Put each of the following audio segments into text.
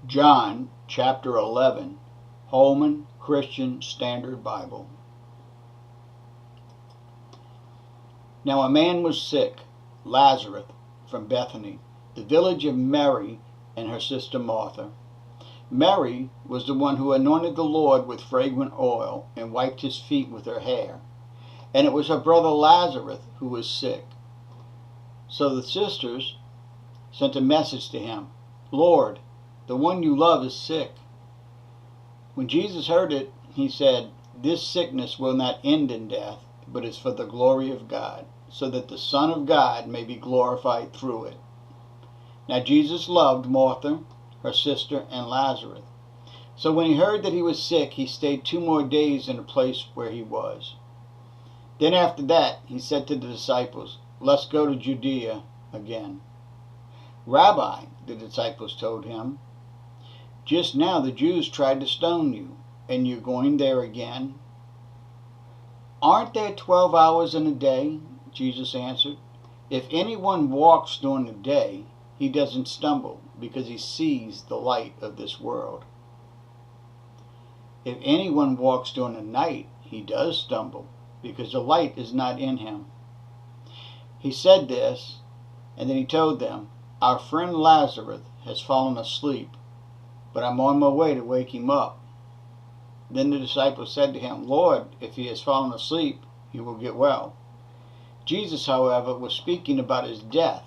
John chapter 11, Holman Christian Standard Bible. Now a man was sick, Lazarus, from Bethany, the village of Mary and her sister Martha. Mary was the one who anointed the Lord with fragrant oil and wiped his feet with her hair. And it was her brother Lazarus who was sick. So the sisters sent a message to him, "Lord, the one you love is sick." When Jesus heard it, he said, "This sickness will not end in death, but is for the glory of God, so that the Son of God may be glorified through it." Now Jesus loved Martha, her sister, and Lazarus. So when he heard that he was sick, he stayed 2 more days in the place where he was. Then after that, he said to the disciples, "Let's go to Judea again." "Rabbi," the disciples told him, "just now the Jews tried to stone you, and you're going there again?" "Aren't there 12 hours in a day?" Jesus answered. "If anyone walks during the day, he doesn't stumble, because he sees the light of this world. If anyone walks during the night, he does stumble, because the light is not in him." He said this, and then he told them, "Our friend Lazarus has fallen asleep, but I'm on my way to wake him up." Then the disciples said to him, "Lord, if he has fallen asleep, he will get well." Jesus, however, was speaking about his death,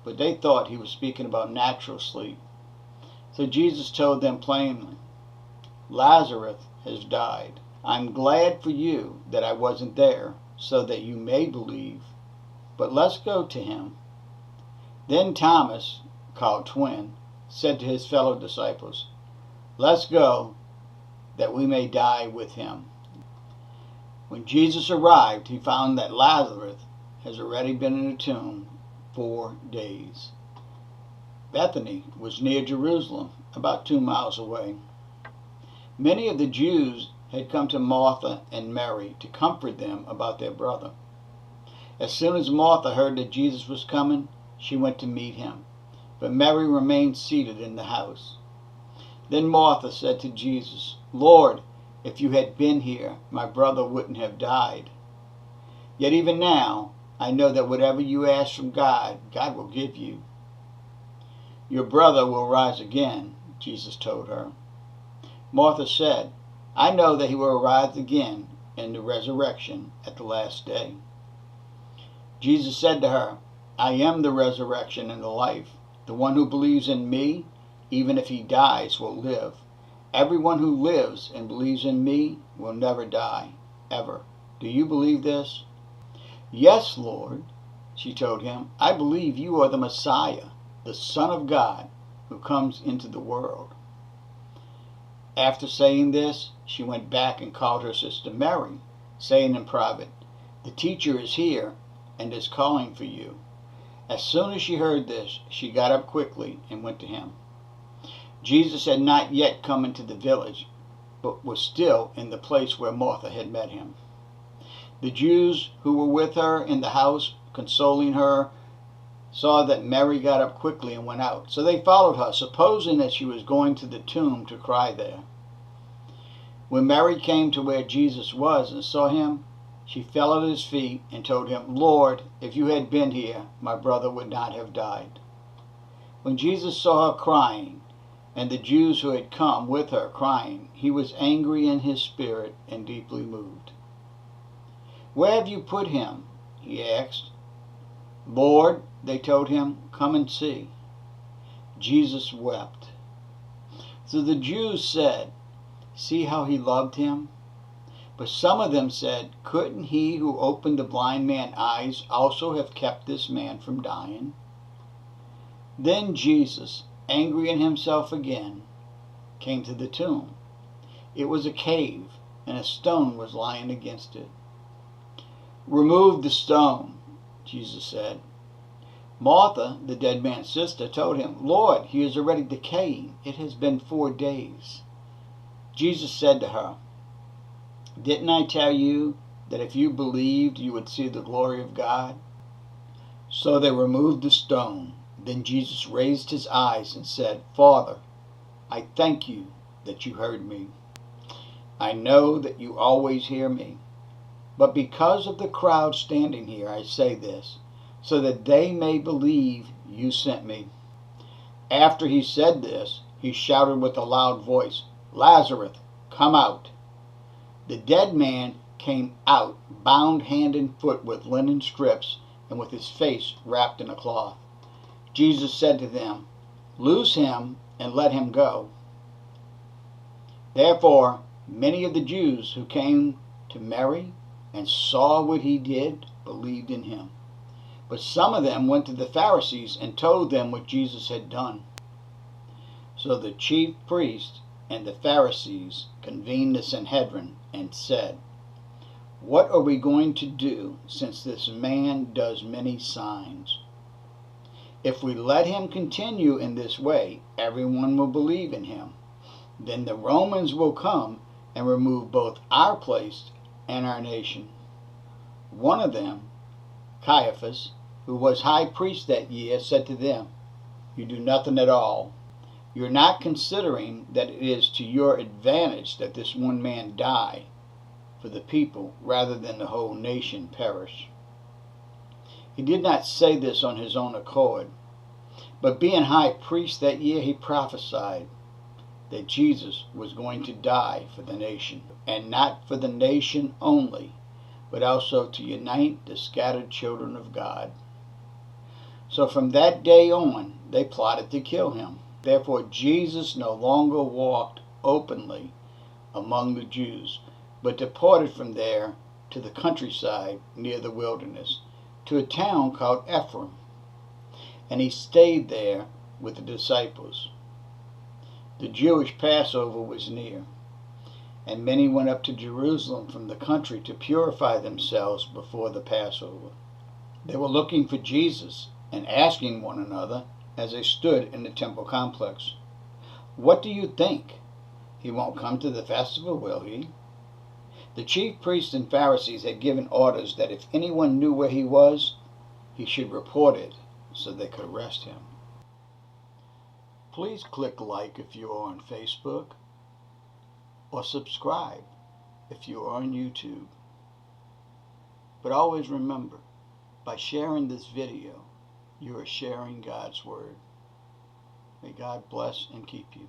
but they thought he was speaking about natural sleep. So Jesus told them plainly, "Lazarus has died. I'm glad for you that I wasn't there, so that you may believe. But let's go to him." Then Thomas, called Twin, said to his fellow disciples, "Let's go, that we may die with him." When Jesus arrived, he found that Lazarus has already been in the tomb 4 days. Bethany was near Jerusalem, about 2 miles away. Many of the Jews had come to Martha and Mary to comfort them about their brother. As soon as Martha heard that Jesus was coming, she went to meet him, but Mary remained seated in the house. Then Martha said to Jesus, "Lord, if you had been here, my brother wouldn't have died. Yet even now, I know that whatever you ask from God, God will give you." "Your brother will rise again," Jesus told her. Martha said, "I know that he will rise again in the resurrection at the last day." Jesus said to her, "I am the resurrection and the life. The one who believes in me, even if he dies, will live. Everyone who lives and believes in me will never die, ever. Do you believe this?" "Yes, Lord," she told him. "I believe you are the Messiah, the Son of God, who comes into the world." After saying this, she went back and called her sister Mary, saying in private, "The teacher is here and is calling for you." As soon as she heard this, she got up quickly and went to him. Jesus had not yet come into the village, but was still in the place where Martha had met him. The Jews who were with her in the house, consoling her, saw that Mary got up quickly and went out. So they followed her, supposing that she was going to the tomb to cry there. When Mary came to where Jesus was and saw him, she fell at his feet and told him, "Lord, if you had been here, my brother would not have died." When Jesus saw her crying, and the Jews who had come with her crying, he was angry in his spirit and deeply moved. "Where have you put him?" he asked. "Lord," they told him, "come and see." Jesus wept. So the Jews said, "See how he loved him?" But some of them said, "Couldn't he who opened the blind man's eyes also have kept this man from dying?" Then Jesus, angry in himself again, came to the tomb. It was a cave, and a stone was lying against it. "Remove the stone," Jesus said. Martha, the dead man's sister, told him, "Lord, he is already decaying. It has been 4 days." Jesus said to her, "Didn't I tell you that if you believed, you would see the glory of God?" So they removed the stone. Then Jesus raised his eyes and said, "Father, I thank you that you heard me. I know that you always hear me. But because of the crowd standing here, I say this, so that they may believe you sent me." After he said this, he shouted with a loud voice, "Lazarus, come out." The dead man came out, bound hand and foot with linen strips, and with his face wrapped in a cloth. Jesus said to them, "Loose him and let him go." Therefore, many of the Jews who came to Mary and saw what he did believed in him. But some of them went to the Pharisees and told them what Jesus had done. So the chief priests and the Pharisees convened the Sanhedrin and said, "What are we going to do, since this man does many signs? If we let him continue in this way, everyone will believe in him. Then the Romans will come and remove both our place and our nation." One of them, Caiaphas, who was high priest that year, said to them, "You do nothing at all. You're not considering that it is to your advantage that this one man die for the people rather than the whole nation perish." He did not say this on his own accord, but being high priest that year, he prophesied that Jesus was going to die for the nation, and not for the nation only, but also to unite the scattered children of God. So from that day on, they plotted to kill him. Therefore Jesus no longer walked openly among the Jews, but departed from there to the countryside near the wilderness, to a town called Ephraim. And he stayed there with the disciples. The Jewish Passover was near, and many went up to Jerusalem from the country to purify themselves before the Passover. They were looking for Jesus and asking one another as they stood in the temple complex, "What do you think? He won't come to the festival, will he?" The chief priests and Pharisees had given orders that if anyone knew where he was, he should report it so they could arrest him. Please click like if you are on Facebook, or subscribe if you are on YouTube. But always remember, by sharing this video, you are sharing God's Word. May God bless and keep you.